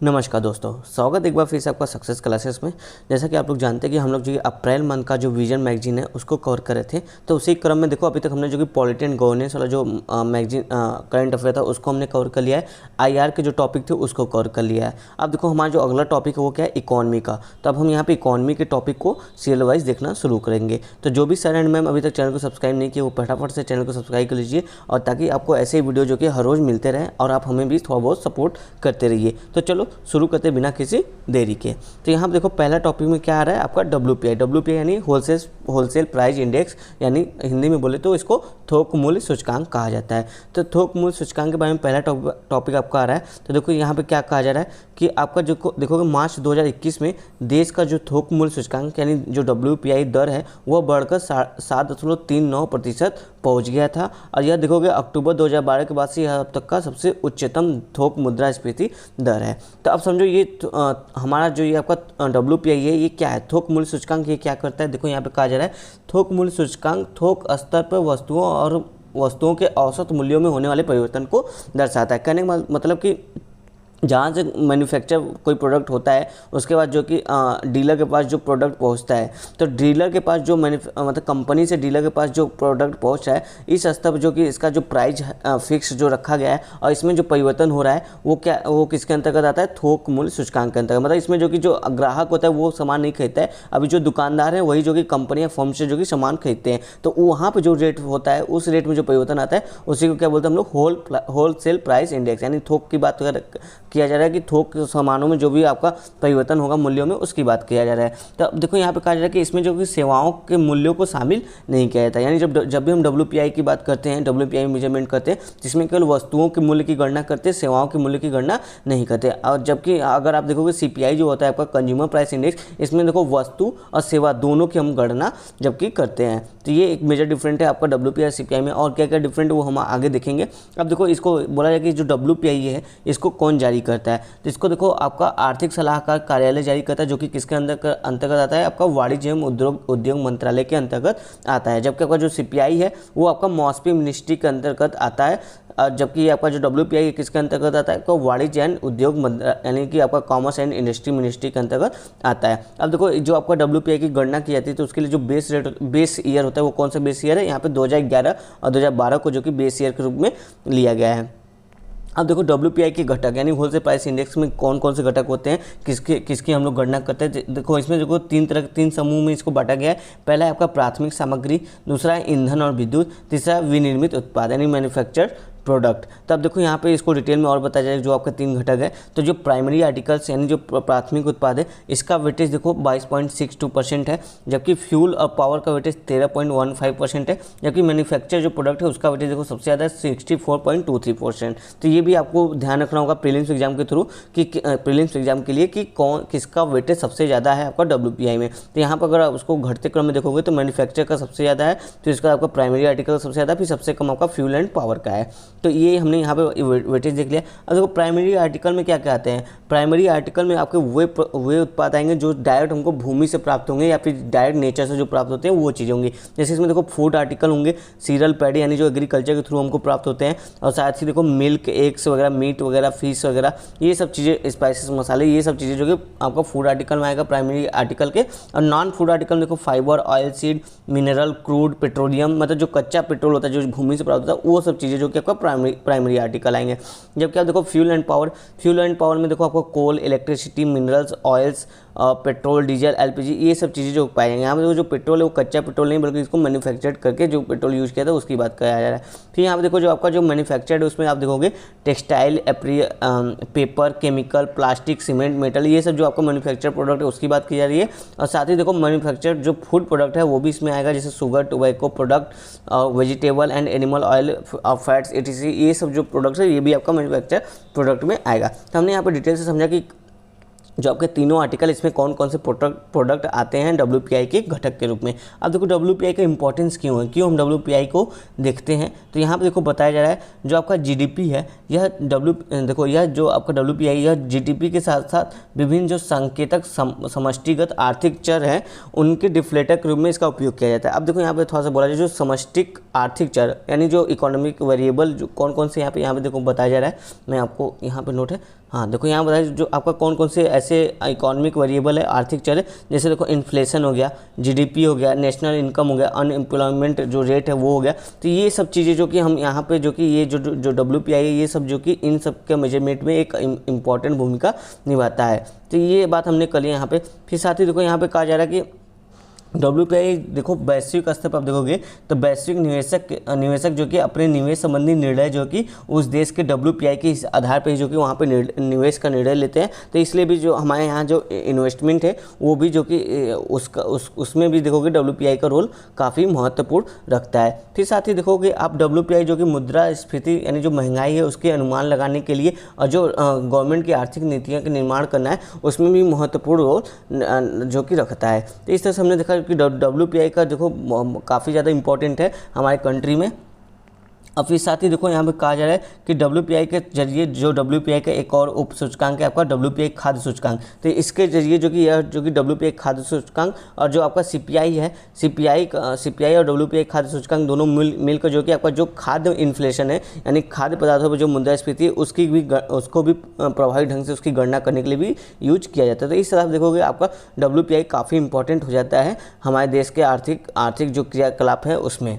नमस्कार दोस्तों, स्वागत एक बार फिर से आपका सक्सेस क्लासेस में। जैसा कि आप लोग जानते हैं कि हम लोग जो अप्रैल मंथ का जो विजन मैगजीन है उसको कवर कर रहे थे, तो उसी क्रम में देखो अभी तक हमने जो कि पॉलिटी एंड गवर्नेंस वाला जो मैगजीन करंट अफेयर था उसको हमने कवर कर लिया है। आईआर के जो टॉपिक थे उसको कवर कर लिया है। अब देखो हमारा जो अगला टॉपिक है वो क्या है, इकॉनमी का। तो अब हम यहाँ पे इकॉनमी के टॉपिक को सीरियल वाइज देखना शुरू करेंगे। तो जो भी सर एंड मैम अभी तक चैनल को सब्सक्राइब नहीं किया वो फटाफट से चैनल को सब्सक्राइब कर लीजिए, और ताकि आपको ऐसे ही वीडियो जो कि हर रोज़ मिलते रहें और आप हमें भी थोड़ा बहुत सपोर्ट करते रहिए। तो चलो शुरू करते बिना किसी देरी के। तो यहाँ पे देखो पहला टॉपिक में क्या आ रहा है आपका डब्ल्यूपीआई यानी होलसेल प्राइस इंडेक्स, यानी हिंदी में बोले तो इसको थोक मूल्य सूचकांक कहा जाता है। तो थोक मूल्य सूचकांक के बारे में पहला टॉपिक आपका आ रहा है। तो देखो यहाँ पे क्या कहा जा रहा है कि आपका जो देखोगे मार्च 2021 में देश का जो थोक मूल्य सूचकांक यानी जो डब्ल्यूपीआई दर है वह बढ़कर 7.39% पहुँच गया था। और यह देखोगे अक्टूबर 2012 के बाद से यह अब तक का सबसे उच्चतम थोक मुद्रास्फीति दर है। तो अब समझो ये हमारा जो ये आपका डब्ल्यूपीआई है ये क्या है, थोक मूल्य सूचकांक ये क्या करता है। देखो यहाँ पे कहा जा रहा है थोक मूल्य सूचकांक थोक स्तर पर वस्तुओं के औसत मूल्यों में होने वाले परिवर्तन को दर्शाता है। कहने का मतलब कि जहाँ से मैन्युफैक्चर कोई प्रोडक्ट होता है उसके बाद जो कि डीलर के पास जो प्रोडक्ट पहुँचता है, तो डीलर के पास जो मतलब कंपनी से डीलर के पास जो प्रोडक्ट पहुँच रहा है इस स्तर पर जो कि इसका जो प्राइस फिक्स जो रखा गया है और इसमें जो परिवर्तन हो रहा है वो किसके अंतर्गत आता है, थोक मूल्य सूचकांक के अंतर्गत। मतलब इसमें जो कि जो ग्राहक होता है वो सामान नहीं खरीदता है, अभी जो दुकानदार है वही जो कि कंपनी या फर्म से जो कि सामान खरीदते हैं, तो वहाँ पर जो रेट होता है उस रेट में जो परिवर्तन आता है उसी को क्या बोलते हैं हम लोग होलसेल प्राइस इंडेक्स, यानी थोक की बात किया जा रहा है कि थोक सामानों में जो भी आपका परिवर्तन होगा मूल्यों में उसकी बात किया जा रहा है। तो अब देखो यहाँ पे कहा जा रहा है कि इसमें जो कि सेवाओं के मूल्यों को शामिल नहीं किया जाता। यानी जब भी हम डब्ल्यूपीआई की बात करते हैं, डब्ल्यूपीआई मेजरमेंट करते हैं जिसमें केवल वस्तुओं के मूल्य की गणना करते हैं, सेवाओं के मूल्य की गणना नहीं करते। और जबकि अगर आप देखोगे सीपीआई जो होता है आपका कंज्यूमर प्राइस इंडेक्स, इसमें देखो वस्तु और सेवा दोनों की हम गणना जबकि करते हैं। तो ये एक मेजर डिफरेंट है आपका डब्ल्यूपीआई सीपीआई में। और क्या क्या डिफरेंट वो हम आगे देखेंगे। अब देखो इसको बोला जाए कि जो डब्ल्यूपीआई है इसको कौन जारी करता है, तो इसको देखो आपका आर्थिक सलाहकार कार्यालय जारी करता है, जो कि किसके अंतर्गत आता है, आपका वाणिज्य एवं उद्योग मंत्रालय के अंतर्गत आता है। जबकि आपका जो सीपीआई है वो आपका मॉस्पी मिनिस्ट्री के अंतर्गत आता है, जबकि आपका जो डब्ल्यूपीआई किसके अंतर्गत आता है, आपका वाणिज्य एंड उद्योग यानी कि आपका कॉमर्स एंड इंडस्ट्री मिनिस्ट्री के अंतर्गत आता है। अब देखो जो आपका डब्ल्यूपीआई की गणना की जाती है तो उसके लिए जो बेस ईयर होता है वो कौन सा बेस ईयर है, यहाँ पे 2011 और 2012 को जो कि बेस ईयर के रूप में लिया गया है। अब देखो डब्ल्यूपीआई के घटक यानी होलसेल प्राइस इंडेक्स में कौन कौन से घटक होते हैं, किसकी हम लोग गणना करते हैं। देखो इसमें देखो तीन समूह में इसको बांटा गया है। पहला है आपका प्राथमिक सामग्री, दूसरा है ईंधन और विद्युत, तीसरा विनिर्मित उत्पाद यानी मैन्युफैक्चर प्रोडक्ट। तब देखो यहाँ पे इसको डिटेल में और बताया जाएगा जो आपका तीन घटक है। तो जो प्राइमरी आर्टिकल्स यानी जो प्राथमिक उत्पाद है इसका वेटेज देखो 22.62% है, जबकि फ्यूल और पावर का वेटेज 13.15% है, जबकि मैन्युफैक्चर जो प्रोडक्ट है उसका वेटेज देखो सबसे ज़्यादा 64.23%। तो ये भी आपको ध्यान रखना होगा प्रीलिम्स एग्जाम के थ्रू कि प्रीलिम्स एग्जाम के लिए कि किसका वेटेज सबसे ज़्यादा है आपका डब्ल्यूपीआई में। तो यहाँ पर अगर आप उसको घटते क्रम में देखोगे तो मैन्युफैक्चर का सबसे ज़्यादा है, तो इसका आपका प्राइमरी आर्टिकल सबसे ज़्यादा, फिर सबसे कम आपका फ्यूल एंड पावर का है। तो ये हमने यहाँ पे वेटेज देख लिया। अब देखो प्राइमरी आर्टिकल में क्या क्या आते हैं। प्राइमरी आर्टिकल में आपके वे उत्पाद आएंगे जो डायरेक्ट हमको भूमि से प्राप्त होंगे या फिर डायरेक्ट नेचर से जो प्राप्त होते हैं वो चीज़ें होंगी। जैसे इसमें देखो फूड आर्टिकल होंगे, सीरियल पैडी यानी जो एग्रीकल्चर के थ्रू हमको प्राप्त होते हैं, और साथ ही देखो मिल्क, एग्स वगैरह, मीट वगैरह, फिश वगैरह, ये सब चीज़ें, स्पाइसेस, मसाले, ये सब चीज़ें जो कि आपका फूड आर्टिकल में आएगा प्राइमरी आर्टिकल के। और नॉन फूड आर्टिकल में देखो fibre, oil seed, mineral, crude, petroleum, मतलब जो कच्चा पेट्रोल होता है जो भूमि से प्राप्त होता है वो सब चीज़ें जो कि आपका प्राइमरी आर्टिकल आएंगे। जबकि आप देखो फ्यूल एंड पावर में देखो आपको coal, electricity, minerals, oils, petrol, diesel, LPG, ये सब चीज़ें जो पाए जाएंगे। यहाँ पे जो पेट्रोल है वो कच्चा पेट्रोल नहीं बल्कि इसको मैन्युफैक्चर्ड करके जो पेट्रोल यूज़ किया था उसकी बात किया जा रहा है। फिर यहाँ पे देखो जो आपका जो मैन्युफैक्चर्ड है उसमें आप देखोगे textile, paper, chemical, plastic, cement, metal, ये सब जो आपका मैन्युफैक्चर्ड प्रोडक्ट है उसकी बात की जा रही है। और साथ ही देखो मैन्युफैक्चर्ड जो फूड प्रोडक्ट है वो भी इसमें आएगा, जैसे sugar, tobacco product, vegetable and animal oil, fats, ETC, ये सब जो प्रोडक्ट्स है ये भी आपका मैन्युफैक्चर प्रोडक्ट में आएगा। तो हमने यहाँ पर डिटेल से समझा कि जो आपके तीनों आर्टिकल इसमें कौन कौन से प्रोडक्ट आते हैं डब्ल्यूपीआई के घटक के रूप में। अब देखो डब्ल्यूपीआई का इंपॉर्टेंस क्यों है, क्यों हम डब्ल्यूपीआई को देखते हैं। तो यहाँ पे देखो बताया जा रहा है जो आपका जीडीपी है यह देखो यह जो आपका डब्ल्यूपीआई यह जीडीपी के साथ साथ विभिन्न जो संकेतक समष्टिगत आर्थिक चर हैं उनके डिफ्लेटर के रूप में इसका उपयोग किया जाता है। अब देखो यहाँ पे थोड़ा सा बोला जाए जो समष्टिक आर्थिक चर यानी जो इकोनॉमिक वेरिएबल जो कौन कौन से यहाँ पे देखो बताया जा रहा है, मैं आपको यहाँ पे नोट है, हाँ देखो यहाँ बताया जो आपका कौन कौन से ऐसे इकोनॉमिक वेरिएबल है, आर्थिक चर है, जैसे देखो इन्फ्लेशन हो गया, जीडीपी हो गया, नेशनल इनकम हो गया, अनएम्प्लॉयमेंट जो रेट है वो हो गया। तो ये सब चीज़ें जो कि हम यहाँ पे जो कि ये जो WPI है, ये सब जो कि इन सब के मेजरमेंट में एक इम्पॉर्टेंट भूमिका निभाता है। तो ये बात हमने कर ली यहाँ पे। फिर साथ ही देखो यहाँ पे कहा जा रहा है कि WPI देखो वैश्विक स्तर पर आप देखोगे तो वैश्विक निवेशक जो कि अपने निवेश संबंधी निर्णय जो कि उस देश के WPI के इस आधार पर जो कि वहाँ पे निवेश का निर्णय लेते हैं। तो इसलिए भी जो हमारे यहाँ जो इन्वेस्टमेंट है वो भी जो कि उसमें भी देखोगे WPI का रोल काफ़ी महत्वपूर्ण रखता है। फिर साथ ही देखोगे आप WPI जो कि मुद्रास्फीति यानी जो महंगाई है उसके अनुमान लगाने के लिए और जो गवर्नमेंट की आर्थिक नीतियों का निर्माण करना है उसमें भी महत्वपूर्ण रोल जो कि रखता है। तो इस तरह से हमने देखा कि WPI का देखो काफ़ी ज़्यादा इंपॉर्टेंट है हमारे कंट्री में। अब फिर साथ ही देखो यहाँ पे कहा जा रहा है कि WPI के जरिए जो WPI का एक और उप सूचकांक है आपका WPI खाद्य सूचकांक। तो इसके जरिए जो कि यह जो कि WPI खाद्य सूचकांक और जो आपका CPI है, CPI और WPI खाद्य सूचकांक दोनों मिलकर जो कि आपका जो खाद्य इन्फ्लेशन है यानी खाद्य पदार्थों पर जो मुद्रास्फीति है उसको भी प्रभावी ढंग से उसकी गणना करने के लिए भी यूज किया जाता है। तो इस तरह देखोगे आपका WPI काफ़ी इंपॉर्टेंट हो जाता है हमारे देश के आर्थिक जो क्रियाकलाप है उसमें।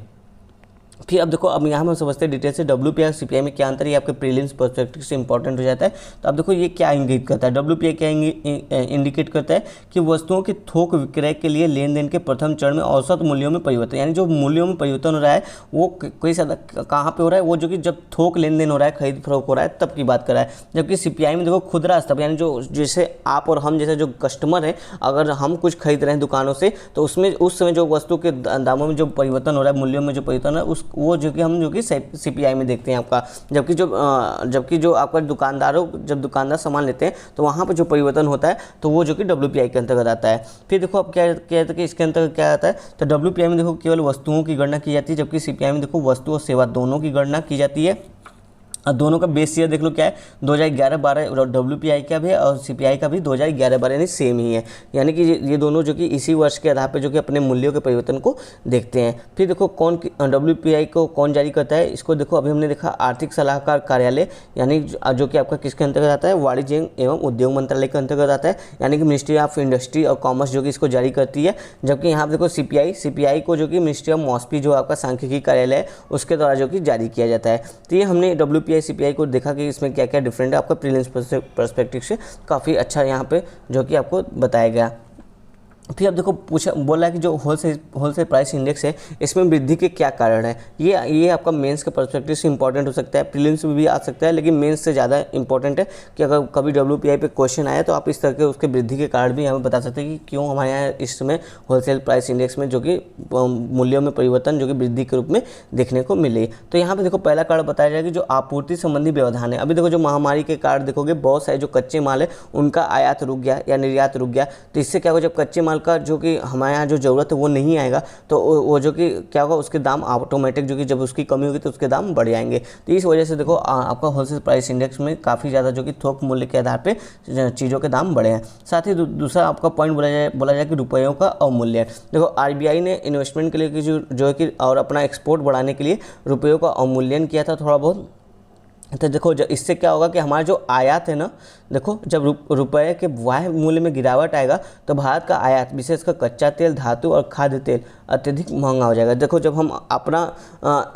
फिर अब देखो अब यहाँ हम समझते हैं डिटेल से WPI और CPI में क्या अंतर है, ये आपके प्रीलिम्स पर्सपेक्टिव से इंपॉर्टेंट हो जाता है। तो अब देखो ये क्या इंगित करता है, WPI क्या इंडिकेट करता है कि वस्तुओं के थोक विक्रय के लिए लेन देन के प्रथम चरण में औसत मूल्यों में परिवर्तन, यानी जो मूल्यों में परिवर्तन हो रहा है वो कोई कहाँ पे हो रहा है, वो जो कि जब थोक लेन देन हो रहा है, खरीद फरोख्त हो रहा है तब की बात कर रहा है। जबकि CPI में देखो खुदरा स्तर यानी जो जैसे आप और हम जैसे जो कस्टमर है अगर हम कुछ खरीद रहे हैं दुकानों से तो उसमें उस समय जो वस्तु के दामों में जो परिवर्तन हो रहा है, मूल्यों में जो परिवर्तन है वो जो कि हम जो कि CPI में देखते हैं आपका। जबकि जो आपका जब दुकानदार सामान लेते हैं तो वहाँ पर जो परिवर्तन होता है तो वो जो कि WPI के अंतर्गत आता है। फिर देखो अब क्या कहते हैं कि इसके अंतर्गत क्या आता है, तो WPI में देखो केवल वस्तुओं की गणना की जाती है, जबकि CPI में देखो वस्तु और सेवा दोनों की गणना की जाती है। और दोनों का बेस ईयर देख लो क्या है 2011-12 WPI का भी और CPI का भी 2011-12 यानी सेम ही है, यानी कि ये दोनों जो कि इसी वर्ष के आधार पर जो कि अपने मूल्यों के परिवर्तन को देखते हैं। फिर देखो WPI को कौन जारी करता है, इसको देखो अभी हमने देखा आर्थिक सलाहकार कार्यालय यानी जो कि आपका किसके अंतर्गत आता है, वाणिज्य एवं उद्योग मंत्रालय के अंतर्गत आता है, यानी कि मिनिस्ट्री ऑफ इंडस्ट्री और कॉमर्स जो कि इसको जारी करती है। जबकि यहाँ पर देखो CPI को जो कि मिनिस्ट्री ऑफ मॉस्पी जो आपका सांख्यिकी कार्यालय है उसके द्वारा जो कि जारी किया जाता है। तो ये हमने WPI CPI को देखा कि इसमें क्या क्या डिफरेंट है, आपका प्रीलिम्स पर्सपेक्टिव से काफ़ी अच्छा यहाँ पे जो कि आपको बताया गया। फिर अब देखो बोला है कि जो होलसेल प्राइस इंडेक्स है इसमें वृद्धि के क्या कारण है। ये आपका मेंस के पर्सपेक्टिव से इंपॉर्टेंट हो सकता है, प्रीलिम्स में भी आ सकता है, लेकिन मेंस से ज़्यादा इंपॉर्टेंट है कि अगर कभी WPI पे क्वेश्चन आया तो आप इस तरह के उसके वृद्धि के कारण भी हमें बता सकते हैं कि क्यों हमारे यहाँ इस समय होलसेल प्राइस इंडेक्स में जो कि मूल्यों में परिवर्तन जो कि वृद्धि के रूप में देखने को मिले। तो यहाँ पर देखो पहला कारण बताया जाएगा कि जो आपूर्ति संबंधी व्यवधान है। अभी देखो जो महामारी के कारण देखोगे बहुत सारे जो कच्चे माल है उनका आयात रुक गया या निर्यात रुक गया। तो इससे क्या होगा, जब कच्चे माल का जो कि हमारे यहाँ जो ज़रूरत है वो नहीं आएगा तो वो जो कि क्या होगा, उसके दाम ऑटोमेटिक जो कि जब उसकी कमी होगी तो उसके दाम बढ़ जाएंगे। तो इस वजह से देखो आपका होलसेल प्राइस इंडेक्स में काफ़ी ज़्यादा जो कि थोक मूल्य के आधार पे चीज़ों के दाम बढ़े हैं। साथ ही दूसरा आपका पॉइंट बोला जाए कि रुपयों का अवमूल्यन। देखो RBI ने इन्वेस्टमेंट के लिए जो है कि और अपना एक्सपोर्ट बढ़ाने के लिए रुपयों का अवमूल्यन किया था थोड़ा बहुत। तो देखो इससे क्या होगा कि हमारा जो आयात है ना, देखो जब रुपये के बाह्य मूल्य में गिरावट आएगा तो भारत का आयात विशेषकर कच्चा तेल, धातु और खाद्य तेल अत्यधिक महंगा हो जाएगा। देखो जब हम अपना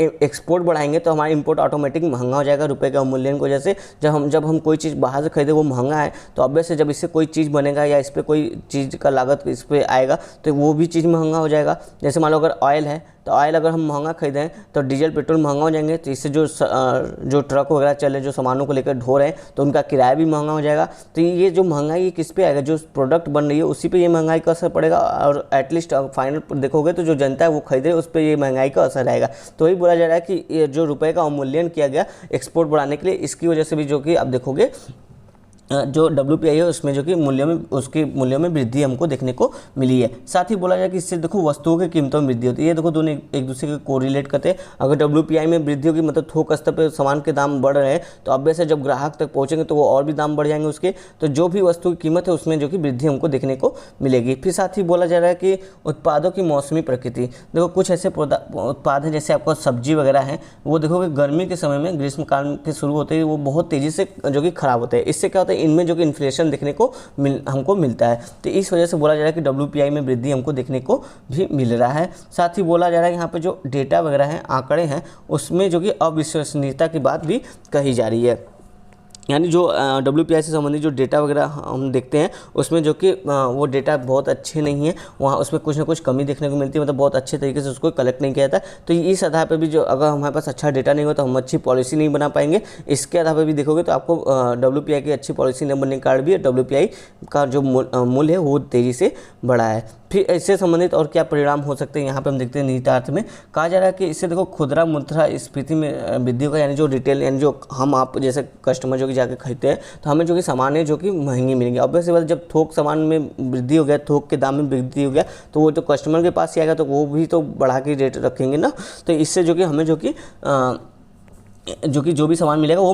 एक्सपोर्ट बढ़ाएंगे तो हमारा इंपोर्ट ऑटोमेटिक महंगा हो जाएगा रुपये के अवमूल्यन की वजह से। जब हम कोई चीज़ बाहर से खरीदे वो महंगा है तो ऑब्वियस है जब इससे कोई चीज़ बनेगा या इस पर कोई चीज़ का लागत इस पर आएगा तो वो भी चीज़ महंगा हो जाएगा। जैसे मान लो अगर ऑयल है तो ऑयल अगर हम महंगा खरीदें तो डीजल पेट्रोल महंगा हो जाएंगे, तो इससे जो ट्रक वगैरह चले जो सामानों को लेकर ढो रहे हैं तो उनका किराया भी महंगा हो जाएगा। तो ये जो महंगाई ये किस पे आएगा, जो प्रोडक्ट बन रही है उसी पे ये महंगाई का असर पड़ेगा। और एटलीस्ट फाइनल देखोगे तो जो जनता है वो खरीदे उस पर ये महंगाई का असर आएगा। तो वही बोला जा रहा है कि ये जो रुपये का अवमूल्यन किया गया एक्सपोर्ट बढ़ाने के लिए, इसकी वजह से भी जो कि आप देखोगे जो WPI है उसमें जो कि मूल्यों में, उसके मूल्यों में वृद्धि हमको देखने को मिली है। साथ ही बोला जाए कि इससे देखो वस्तुओं की कीमतों में वृद्धि होती है। ये देखो दोनों एक दूसरे को कोरिलेट करते हैं। अगर WPI में वृद्धि होगी मतलब थोक स्तर पर सामान के दाम बढ़ रहे हैं, तो अब से जब ग्राहक तक पहुंचेंगे तो वो और भी दाम बढ़ जाएंगे उसके, तो जो भी वस्तु की कीमत है उसमें जो कि वृद्धि हमको देखने को मिलेगी। फिर साथ ही बोला जा रहा है कि उत्पादों की मौसमी प्रकृति, देखो कुछ ऐसे उत्पाद हैं जैसे आपको सब्जी वगैरह है, वो देखो कि गर्मी के समय में, ग्रीष्म काल के शुरू होते ही वो बहुत तेज़ी से जो कि खराब होते हैं। इससे क्या होता है, इनमें जो कि इन्फ्लेशन देखने को हमको मिलता है, तो इस वजह से बोला जा रहा है कि WPI में वृद्धि हमको देखने को भी मिल रहा है। साथ ही बोला जा रहा है यहाँ पे जो डेटा वगैरह हैं, आंकड़े हैं, उसमें जो कि अविश्वसनीयता की बात भी कही जा रही है। यानी जो WPI से संबंधित जो डेटा वगैरह हम देखते हैं उसमें जो कि वो डेटा बहुत अच्छे नहीं है, वहाँ उसमें कुछ ना कुछ कमी देखने को मिलती है, मतलब बहुत अच्छे तरीके से उसको कलेक्ट नहीं किया जाता। तो इस आधार पर भी जो अगर हमारे पास अच्छा डेटा नहीं हो तो हम अच्छी पॉलिसी नहीं बना पाएंगे। इसके आधार पर भी देखोगे तो आपको WPI की अच्छी पॉलिसी न बनने के कारण भी WPI का जो मूल्य है वो तेज़ी से बढ़ा है। फिर इससे संबंधित और क्या परिणाम हो सकते हैं, यहाँ पे हम देखते हैं निहितार्थ में कहा जा रहा है कि इससे देखो खुदरा मुद्रास्फीति में वृद्धि होगा। यानी जो रिटेल, यानी जो हम आप जैसे कस्टमर जो कि जाके खरीदते हैं तो हमें जो कि सामान है जो कि महंगी मिलेंगी। ऑब्वियसली बात, जब थोक सामान में वृद्धि हो गया, थोक के दाम में वृद्धि हो गया, तो वो जो कस्टमर के पास ही आएगा तो वो भी तो बढ़ा के रेट रखेंगे ना। तो इससे जो कि हमें जो भी सामान मिलेगा वो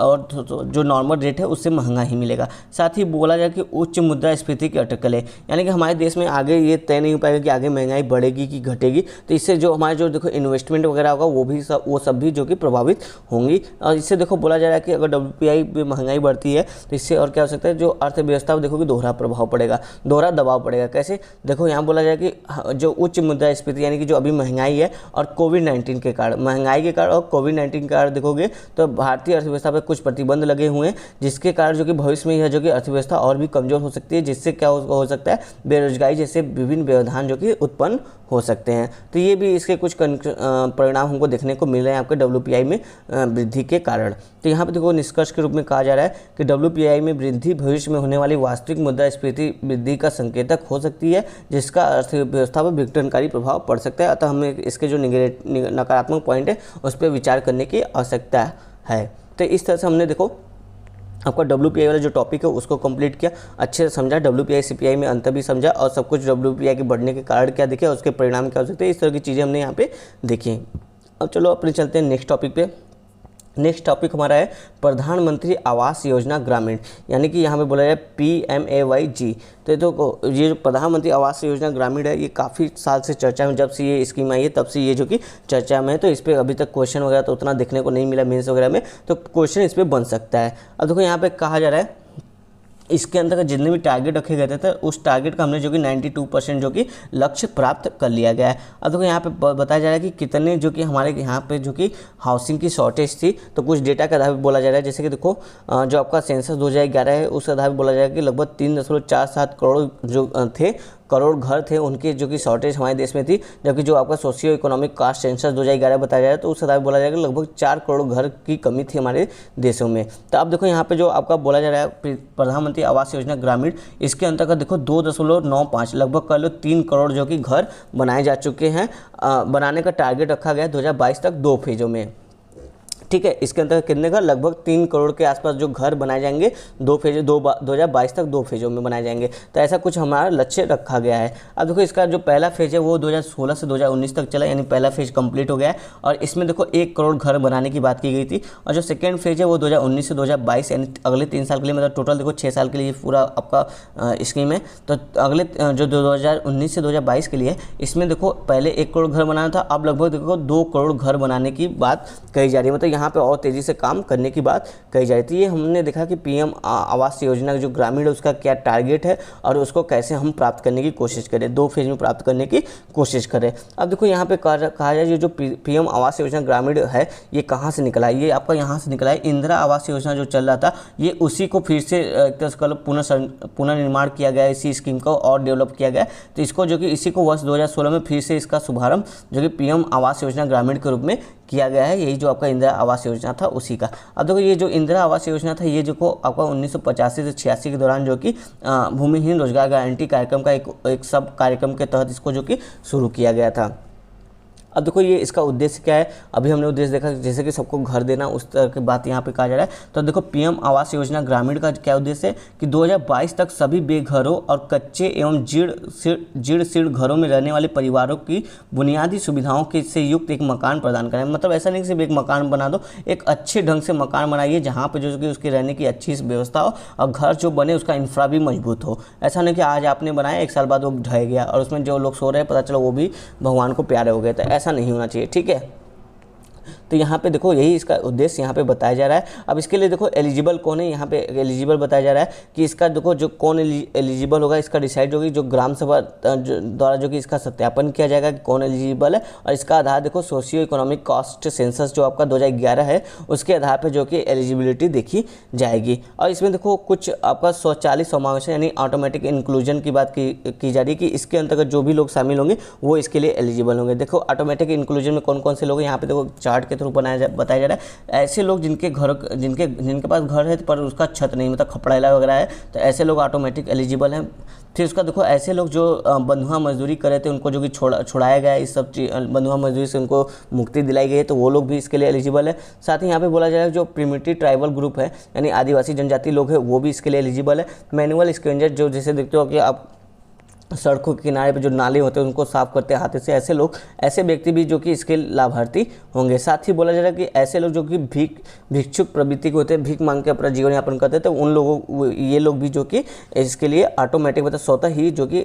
और जो नॉर्मल रेट है उससे महंगा ही मिलेगा। साथ ही बोला जाए कि उच्च मुद्रास्फीति की अटकलें, यानी कि हमारे देश में आगे ये तय नहीं हो पाएगा कि आगे महंगाई बढ़ेगी कि घटेगी। तो इससे जो हमारे जो देखो इन्वेस्टमेंट वगैरह होगा वो सब भी जो कि प्रभावित होंगी। और इससे देखो बोला जा रहा है कि अगर WPI में महंगाई बढ़ती है तो इससे और क्या हो सकता है, जो अर्थव्यवस्था पर देखो कि दोहरा प्रभाव पड़ेगा, दोहरा दबाव पड़ेगा। कैसे, देखो यहाँ बोला जाए कि जो उच्च मुद्रास्फीति यानी कि जो अभी महंगाई है और कोविड-19 के कारण, महंगाई के कारण और कोविड-19 के कारण देखोगे तो भारतीय अर्थव्यवस्था पर कुछ प्रतिबंध लगे हुए हैं, जिसके कारण जो कि भविष्य में यह जो कि अर्थव्यवस्था और भी कमजोर हो सकती है, जिससे क्या हो सकता है, बेरोजगारी जैसे विभिन्न व्यवधान जो कि उत्पन्न हो सकते हैं। तो ये भी इसके कुछ परिणाम हमको देखने को मिल रहे हैं आपके WPI में वृद्धि के कारण। तो यहाँ पे देखो निष्कर्ष के रूप में कहा जा रहा है कि WPI में वृद्धि भविष्य में होने वाली वास्तविक मुद्रास्फीति वृद्धि का संकेतक हो सकती है, जिसका अर्थव्यवस्था पर विघटनकारी प्रभाव पड़ सकता है। अतः हमें इसके जो नकारात्मक पॉइंट है उस पर विचार करने की आवश्यकता है। तो इस तरह से हमने देखो आपका WPI वाला जो टॉपिक है उसको कंप्लीट किया, अच्छे से समझा, WPI CPI में अंतर भी समझा और सब कुछ WPI के बढ़ने के कारण क्या दिखे, उसके परिणाम क्या हो सकते हैं, इस तरह की चीज़ें हमने यहाँ पे देखी। अब चलो अपने चलते हैं नेक्स्ट टॉपिक पे। नेक्स्ट टॉपिक हमारा है प्रधानमंत्री आवास योजना ग्रामीण, यानी कि यहाँ पे बोला जाए PMAYG। तो ये जो प्रधानमंत्री आवास योजना ग्रामीण है ये काफ़ी साल से चर्चा में, जब से ये स्कीम आई है तब से ये जो कि चर्चा में है। तो इस पर अभी तक क्वेश्चन वगैरह तो उतना देखने को नहीं मिला मेंस वगैरह में, तो क्वेश्चन इस पर बन सकता है। अब देखो यहाँ पे कहा जा रहा है इसके अंतर्गत जितने भी टारगेट रखे गए थे उस टारगेट का हमने जो कि 92% जो कि लक्ष्य प्राप्त कर लिया गया है। अब देखो यहाँ पे बताया जा रहा है कि कितने जो कि हमारे यहाँ पे जो कि हाउसिंग की शॉर्टेज थी, तो कुछ डेटा के आधार पर बोला जा रहा है। जैसे कि देखो जो आपका सेंसस 2011 है उस आधार पर बोला जा रहा है कि लगभग 3.47 करोड़ जो करोड़ घर थे उनकी जो कि शॉर्टेज हमारे देश में थी, जबकि जो आपका सोशियो इकोनॉमिक कास्ट सेंसस 2011 बताया जाए तो उस आधार पर बोला जाएगा लगभग 4 करोड़ घर की कमी थी हमारे देशों में। तो अब देखो यहाँ पे जो आपका बोला जा रहा है प्रधानमंत्री आवास योजना ग्रामीण, इसके अंतर्गत देखो 2.95 लगभग कर लो 3 करोड़ जो कि घर बनाए जा चुके हैं। बनाने का टारगेट रखा गया है 2022 तक 2 फेजों में, ठीक है। इसके अंतर्गत कितने का, लगभग 3 करोड़ के आसपास जो घर बनाए जाएंगे 2022 तक 2 फेजों में बनाए जाएंगे। तो ऐसा कुछ हमारा लक्ष्य रखा गया है। अब देखो इसका जो पहला फेज है वो 2016 से 2019 तक चला, यानी पहला फेज कंप्लीट हो गया है और इसमें देखो 1 करोड़ घर बनाने की बात की गई थी। और जो सेकेंड फेज है वो 2019 से 2022 यानी अगले 3 साल के लिए, मतलब टोटल देखो 6 साल के लिए पूरा आपका स्कीम है। तो अगले जो 2019 से 2022 के लिए इसमें देखो पहले 1 करोड़ घर बनाना था, अब लगभग देखो 2 करोड़ घर बनाने की बात कही जा रही है, मतलब यहाँ पे और तेज़ी से काम करने की बात कही जाती है। तो ये हमने देखा कि PM आवास योजना जो ग्रामीण है उसका क्या टारगेट है और उसको कैसे हम प्राप्त करने की कोशिश करें, 2 फेज में प्राप्त करने की कोशिश करें। अब देखो यहाँ पे कहा जाए जो PM आवास योजना ग्रामीण है ये कहाँ से निकला है, ये आपका यहाँ से निकला है। इंदिरा आवास योजना जो चल रहा था ये उसी को फिर से पुनर्निर्माण किया गया, इसी स्कीम को और डेवलप किया गया। तो इसको जो कि इसी को वर्ष 2016 में फिर से इसका शुभारंभ जो कि PM आवास योजना ग्रामीण के रूप में किया गया है, यही जो आपका इंदिरा आवास योजना था उसी का। अब देखो ये जो इंदिरा आवास योजना था ये जो को आपका 1985 से 86 के दौरान जो कि भूमिहीन रोजगार गारंटी कार्यक्रम का एक सब कार्यक्रम के तहत इसको जो कि शुरू किया गया था। अब देखो ये इसका उद्देश्य क्या है, अभी हमने उद्देश्य देखा जैसे कि सबको घर देना, उस तरह की बात यहाँ पे कहा जा रहा है। तो देखो पीएम आवास योजना ग्रामीण का क्या उद्देश्य है कि 2022 तक सभी बेघरों और कच्चे एवं जीर्ण शीर्ण घरों में रहने वाले परिवारों की बुनियादी सुविधाओं के से युक्त एक मकान प्रदान करें। मतलब ऐसा नहीं कि सिर्फ एक मकान बना दो, एक अच्छे ढंग से मकान बनाइए जहाँ पे जो कि उसके रहने की अच्छी व्यवस्था हो और घर जो बने उसका इंफ्रा भी मजबूत हो। ऐसा नहीं कि आज आपने बनाया 1 साल बाद वो ढह गया और उसमें जो लोग सो रहे हैं पता चला वो भी भगवान को प्यारे हो गए, तो ऐसा नहीं होना चाहिए, ठीक है। तो यहाँ पे देखो यही इसका उद्देश्य यहाँ पे बताया जा रहा है। अब इसके लिए देखो एलिजिबल कौन है, यहाँ पे एलिजिबल बताया जा रहा है कि इसका देखो जो कौन एलिजिबल होगा, इसका डिसाइड होगी जो ग्राम सभा द्वारा जो कि इसका सत्यापन किया जाएगा कि कौन एलिजिबल है। और इसका आधार देखो सोशियो इकोनॉमिक कास्ट सेंसस जो आपका 2011 है उसके आधार पर जो कि एलिजिबिलिटी देखी जाएगी। और इसमें देखो कुछ आपका स्वचालित समावेशन यानी ऑटोमेटिक इंक्लूजन की बात की जा रही है कि इसके अंतर्गत जो भी लोग शामिल होंगे वो इसके लिए एलिजिबल होंगे। देखो ऑटोमेटिक इंक्लूजन में कौन कौन से लोग हैं, यहाँ पे देखो चार्ट के थ्रू बताया जा रहा है। ऐसे लोग जिनके पास घर है पर उसका छत नहीं, मतलब खपड़ैला वगैरह है, तो ऐसे लोग ऑटोमेटिक एलिजिबल हैं। फिर उसका देखो ऐसे लोग जो बंधुआ मजदूरी कर रहे थे उनको जो कि छुड़ाया गया है, इस सब बंधुआ मजदूरी से उनको मुक्ति दिलाई गई है, तो वो लोग भी इसके लिए एलिजिबल है। साथ ही यहाँ पे बोला जा रहा है जो प्रिमिटिव ट्राइबल ग्रुप है यानी आदिवासी जनजाति लोग हैं वो भी इसके लिए एलिजिबल है। मैनुअल स्क्वेंजर जो जैसे देखते हो कि आप सड़कों के किनारे पे जो नाले होते हैं उनको साफ करते हैं हाथ से, ऐसे व्यक्ति भी जो कि इसके लाभार्थी होंगे। साथ ही बोला जा रहा है कि ऐसे लोग जो कि भिक्षुक प्रवृत्ति के होते हैं, भीख मांग के अपना जीवन यापन करते हैं, तो उन लोगों ये लोग भी जो कि इसके लिए ऑटोमेटिक मतलब स्वतः ही जो कि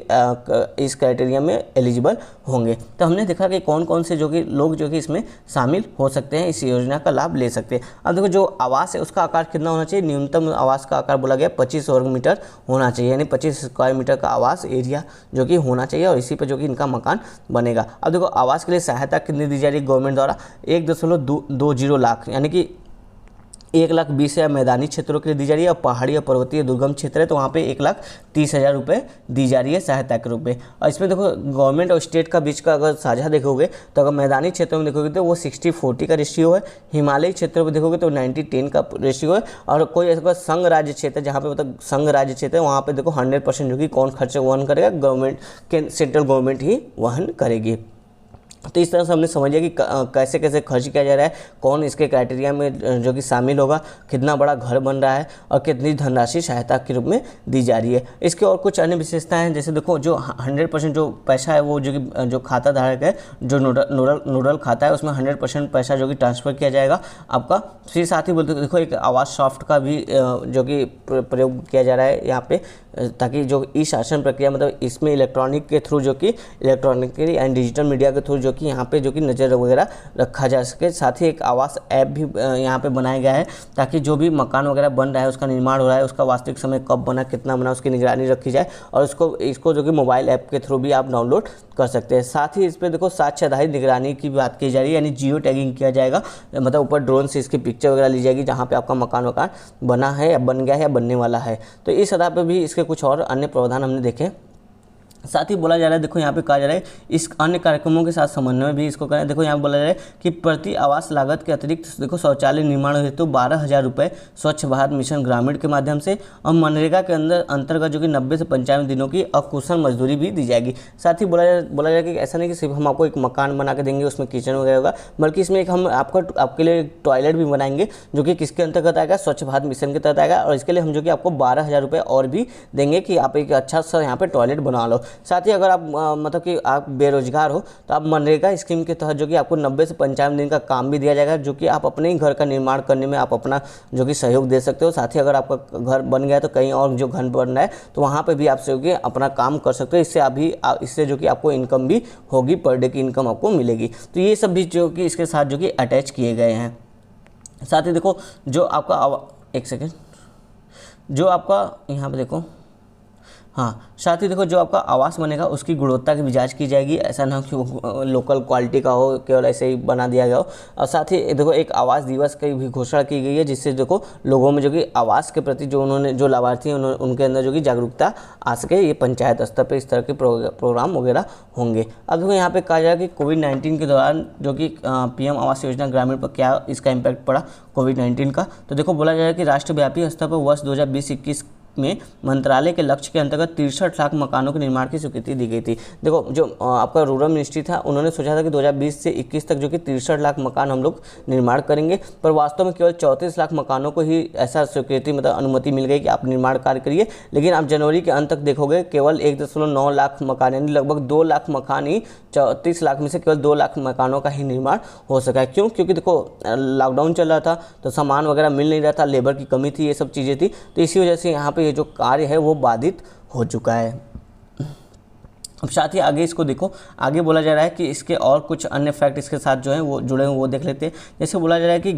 इस क्राइटेरिया में एलिजिबल होंगे। तो हमने देखा कि कौन कौन से जो कि लोग जो कि इसमें शामिल हो सकते हैं, इस योजना का लाभ ले सकते हैं। अब देखो जो आवास है उसका आकार कितना होना चाहिए, न्यूनतम आवास का आकार बोला गया 25 वर्ग मीटर होना चाहिए, यानी 25 स्क्वायर मीटर का आवास एरिया जो कि होना चाहिए और इसी पे जो कि इनका मकान बनेगा। अब देखो आवास के लिए सहायता कितनी दी जा रही है गवर्नमेंट द्वारा, 1.20 लाख यानी कि 1,20,000 मैदानी क्षेत्रों के लिए दी जा रही है और पहाड़ी और पर्वतीय दुर्गम क्षेत्र है तो वहाँ पे 1,30,000 रुपये दी जा रही है सहायता के रूप में। और इसमें देखो गवर्नमेंट और स्टेट का बीच का अगर साझा देखोगे तो अगर मैदानी क्षेत्रों में देखोगे तो वो 60-40 का रेशियो है, हिमालयी क्षेत्रों में देखोगे तो 90-10 का रेशियो है, और कोई ऐसा संघ राज्य क्षेत्र जहाँ पे मतलब संघ राज्य क्षेत्र है वहाँ पे देखो 100% जो कि कौन खर्च वहन करेगा, गवर्नमेंट के सेंट्रल गवर्नमेंट ही वहन करेगी। तो इस तरह से हमने समझ लिया कि कैसे कैसे खर्च किया जा रहा है, कौन इसके क्राइटेरिया में जो कि शामिल होगा, कितना बड़ा घर बन रहा है और कितनी धनराशि सहायता के रूप में दी जा रही है। इसके और कुछ अन्य विशेषताएं हैं, जैसे देखो जो 100% जो पैसा है वो जो कि जो खाता धारक है जो नोडल खाता है उसमें 100% पैसा जो कि ट्रांसफ़र किया जाएगा आपका। फिर साथ ही बोलते देखो एक आवास सॉफ्ट का भी जो कि प्रयोग किया जा रहा है यहाँ पे, ताकि जो ई शासन प्रक्रिया मतलब इसमें इलेक्ट्रॉनिक के थ्रू जो कि इलेक्ट्रॉनिकली एंड डिजिटल मीडिया के थ्रू जो कि यहाँ पे जो कि नज़र वगैरह रखा जा सके। साथ ही एक आवास ऐप भी यहाँ पे बनाया गया है ताकि जो भी मकान वगैरह बन रहा है उसका निर्माण हो रहा है उसका वास्तविक समय कब बना कितना बना उसकी निगरानी रखी जाए और इसको जो कि मोबाइल ऐप के थ्रू भी आप डाउनलोड कर सकते हैं। साथ ही इस पर देखो साक्ष्य आधारित निगरानी की बात की जा रही है, यानी जियो टैगिंग किया जाएगा, मतलब ऊपर ड्रोन से इसकी पिक्चर वगैरह ली जाएगी जहाँ पे आपका मकान बना है या बन गया है या बनने वाला है। तो इस आधार पर भी इसके कुछ और अन्य प्रावधान हमने देखे। साथ ही बोला जा रहा है देखो यहाँ पे कहा जा रहा है इस अन्य कार्यक्रमों के साथ समन्वय भी इसको करें। देखो यहाँ बोला जा रहा है कि प्रति आवास लागत के अतिरिक्त देखो शौचालय निर्माण हेतु 12,000 रुपये स्वच्छ भारत मिशन ग्रामीण के माध्यम से और मनरेगा के अंतर्गत जो कि 90 से 95 दिनों की अकुशल मजदूरी भी दी जाएगी। साथ ही बोला जा रहा है कि ऐसा नहीं कि सिर्फ हम आपको एक मकान बना के देंगे उसमें किचन वगैरह होगा, बल्कि इसमें एक हम आपके लिए एक टॉयलेट भी बनाएंगे जो कि किसके अंतर्गत आएगा, स्वच्छ भारत मिशन के तहत आएगा, और इसके लिए हम जो कि आपको 12,000 रुपये और भी देंगे कि आप एक अच्छा सा यहाँ पे टॉयलेट बना लो। साथ ही अगर आप मतलब कि आप बेरोजगार हो तो आप मनरेगा स्कीम के तहत जो कि आपको 90 से 95 दिन का काम भी दिया जाएगा जो कि आप अपने ही घर का निर्माण करने में आप अपना जो कि सहयोग दे सकते हो। साथ ही अगर आपका घर बन गया तो कहीं और जो घर बन रहा है तो वहाँ पे भी आप जो कि अपना काम कर सकते हो। इससे जो कि आपको इनकम भी होगी, पर डे की इनकम आपको मिलेगी। तो ये सब भी जो कि इसके साथ जो कि अटैच किए गए हैं। साथ ही देखो जो आपका एक सेकेंड जो आपका यहाँ पे देखो हाँ, साथ ही देखो जो आपका आवास बनेगा उसकी गुणवत्ता की भी जांच की जाएगी, ऐसा ना कि वो लोकल क्वालिटी का हो, केवल ऐसे ही बना दिया गया हो। और साथ ही देखो एक आवास दिवस की भी घोषणा की गई है जिससे देखो लोगों में जो कि आवास के प्रति जो लाभार्थी हैं उनके अंदर जो कि जागरूकता आ सके। ये पंचायत स्तर पर इस तरह के प्रोग्राम वगैरह होंगे। अब देखो यहाँ पे कहा जाए कि कोविड-19 के दौरान जो कि PM आवास योजना ग्रामीण पर क्या इसका इम्पैक्ट पड़ा कोविड-19 का। तो देखो बोला जाए कि राष्ट्रव्यापी स्तर पर वर्ष 2020-21 में मंत्रालय के लक्ष्य के अंतर्गत 63 लाख मकानों के निर्माण की स्वीकृति दी गई थी। देखो जो आपका रूरल मिनिस्ट्री था, उन्होंने सोचा था कि 2020 से 21 तक जो कि 63 लाख मकान हम लोग निर्माण करेंगे, पर वास्तव में केवल 34 लाख मकानों को ही ऐसा स्वीकृति मतलब अनुमति मिल गई कि आप निर्माण कार्य करिए। लेकिन आप जनवरी के अंत तक देखोगे केवल 1.9 लाख मकान यानी लगभग 2 लाख मकान ही 34 लाख में से केवल 2 लाख मकानों का ही निर्माण हो सका है। क्यों? क्योंकि देखो लॉकडाउन चल रहा था तो सामान वगैरह मिल नहीं रहा था, लेबर की कमी थी, ये सब चीज़ें थी, तो इसी वजह से यहाँ पे ये जो कार्य है वो बाधित हो चुका है। अब साथ ही आगे इसको देखो, आगे बोला जा रहा है कि इसके और कुछ अन्य फैक्ट इसके साथ जो है वो जुड़े हुए वो देख लेते हैं। जैसे बोला जा रहा है कि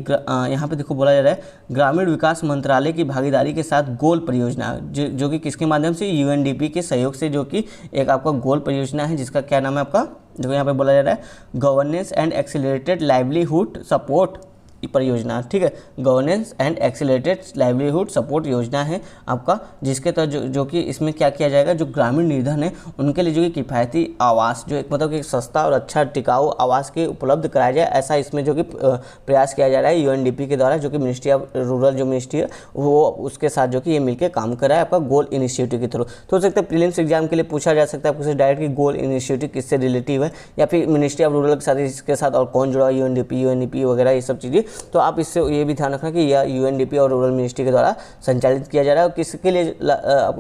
यहाँ पे देखो बोला जा रहा है ग्रामीण विकास मंत्रालय की भागीदारी के साथ गोल परियोजना, जो कि किसके माध्यम से, यूएनडीपी के सहयोग से, जो कि एक आपका गोल परियोजना है जिसका क्या नाम है आपका, जो यहाँ पे बोला जा रहा है governance and accelerated livelihood support परियोजना। ठीक है, governance and accelerated livelihood support योजना है आपका, जिसके तहत जो कि इसमें क्या किया जाएगा, जो ग्रामीण निर्धन है उनके लिए जो कि किफ़ायती आवास, जो एक मतलब कि सस्ता और अच्छा टिकाऊ आवास के उपलब्ध कराया जाए, ऐसा इसमें जो कि प्रयास किया जा रहा है यूएनडीपी के द्वारा, जो कि मिनिस्ट्री ऑफ रूरल जो मिनिस्ट्री है वो उसके साथ जो कि ये मिलकर काम कर रहा है आपका गोल इनिशिएटिव के थ्रू। तो हो सकता है प्रीलिम्स एग्जाम के लिए पूछा जा सकता है आपको डायरेक्ट कि गोल इनिशिएटिव किससे रिलेटिव है, या फिर मिनिस्ट्री ऑफ रूरल के साथ इसके साथ और कौन जुड़ा, यूएनडीपी वगैरह ये सब चीज़ें। तो आप इससे ये भी ध्यान रखना कि यह यूएनडीपी और रूरल मिनिस्ट्री के द्वारा संचालित किया जा रहा है और किसके लिए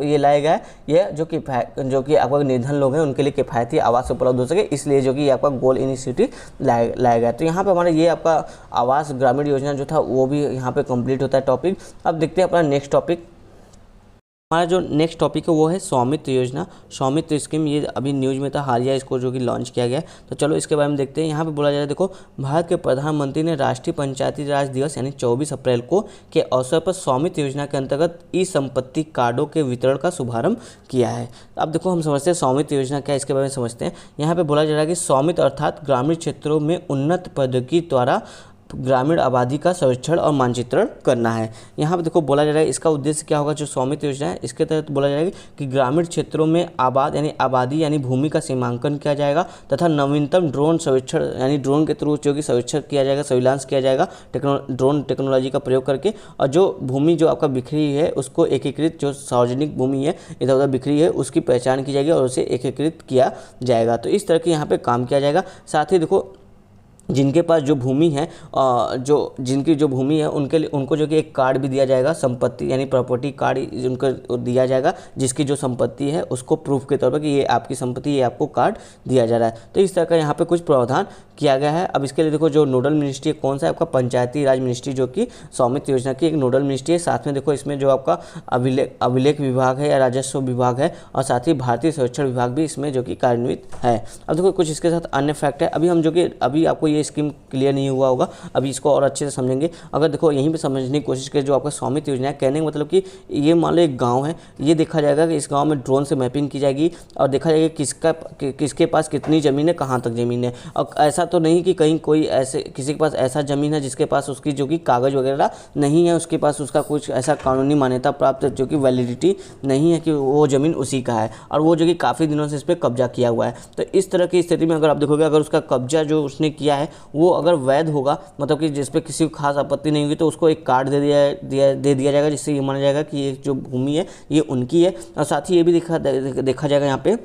ये लाया गया है, ये जो कि आपका निर्धन लोग हैं उनके लिए किफ़ायती आवास उपलब्ध हो सके, इसलिए जो कि ये आपका गोल इनिशिएटिव लाया गया। तो यहाँ पे हमारा ये आपका आवास ग्रामीण योजना जो था वो भी यहाँ पे कंप्लीट होता है टॉपिक। अब देखते हैं अपना नेक्स्ट टॉपिक। हमारा जो नेक्स्ट टॉपिक है वो है स्वामित्व योजना, स्वामित्व स्कीम। ये अभी न्यूज़ में था, हालिया इसको जो कि लॉन्च किया गया है। तो चलो इसके बारे में देखते हैं। यहाँ पे बोला जा रहा है, देखो भारत के प्रधानमंत्री ने राष्ट्रीय पंचायती राज दिवस यानी 24 अप्रैल को के अवसर पर स्वामित्व योजना के अंतर्गत ई संपत्ति कार्डों के वितरण का शुभारंभ किया है। अब देखो हम समझते हैं स्वामित्व योजना क्या है, इसके बारे में समझते हैं। यहाँ पे बोला जा रहा है कि स्वामित्व अर्थात ग्रामीण क्षेत्रों में उन्नत प्रौद्योगिकी द्वारा ग्रामीण आबादी का सर्वेक्षण और मानचित्रण करना है। यहाँ पर देखो बोला जा रहा है इसका उद्देश्य क्या होगा, जो स्वामित्व योजना है इसके तहत बोला जाएगा कि ग्रामीण क्षेत्रों में आबादी यानी भूमि का सीमांकन किया जाएगा तथा नवीनतम ड्रोन सर्वेक्षण यानी ड्रोन के थ्रू जो कि सर्वेक्षण किया जाएगा, सर्विलांस किया जाएगा ड्रोन टेक्नोलॉजी का प्रयोग करके, और जो भूमि जो आपका बिखरी है उसको एकीकृत, जो सार्वजनिक भूमि है इधर उधर बिखरी है उसकी पहचान की जाएगी और उसे एकीकृत किया जाएगा। तो इस तरह के यहाँ पे काम किया जाएगा। साथ ही देखो जिनके पास जो भूमि है जिनकी जो भूमि है उनके लिए उनको जो कि एक कार्ड भी दिया जाएगा, संपत्ति यानी प्रॉपर्टी कार्ड उनको दिया जाएगा, जिसकी जो संपत्ति है उसको प्रूफ के तौर पर कि ये आपकी संपत्ति, ये आपको कार्ड दिया जा रहा है। तो इस तरह का यहाँ पे कुछ प्रावधान किया गया है। अब इसके लिए देखो जो नोडल मिनिस्ट्री कौन सा है आपका, पंचायती राज मिनिस्ट्री, जो कि स्वामित्व योजना की एक नोडल मिनिस्ट्री है। साथ में देखो इसमें जो आपका अभिलेख विभाग है या राजस्व विभाग है, और साथ ही भारतीय सर्वेक्षण विभाग भी इसमें जो कि कार्यान्वित है। अब देखो कुछ इसके साथ अन्य फैक्ट है, अभी आपको ये स्कीम क्लियर नहीं हुआ होगा, अभी इसको और अच्छे से समझेंगे। अगर देखो यहीं पे समझने की कोशिश करें, जो आपका स्वामित्व योजना है, कहने का मतलब कि ये मान लो एक गांव है, ये देखा जाएगा कि इस गांव में ड्रोन से मैपिंग की जाएगी और देखा जाएगा किसके पास कितनी ज़मीन है, कहाँ तक ज़मीन है। और ऐसा तो नहीं कि कहीं कोई ऐसे किसी के पास ऐसा ज़मीन है जिसके पास उसकी जो कि कागज़ वगैरह नहीं है, उसके पास उसका कुछ ऐसा कानूनी मान्यता प्राप्त जो कि वैलिडिटी नहीं है कि वो ज़मीन उसी का है, और वो जो कि काफ़ी दिनों से इस पर कब्जा किया हुआ है। तो इस तरह की स्थिति में अगर आप देखोगे, अगर उसका कब्जा जो उसने किया है वो अगर वैध होगा, मतलब कि जिस पे किसी को खास आपत्ति नहीं होगी, तो उसको एक कार्ड दे दिया जाएगा, जिससे ये माना जाएगा कि ये जो भूमि है ये उनकी है। और साथ ही ये भी देखा जाएगा यहाँ पे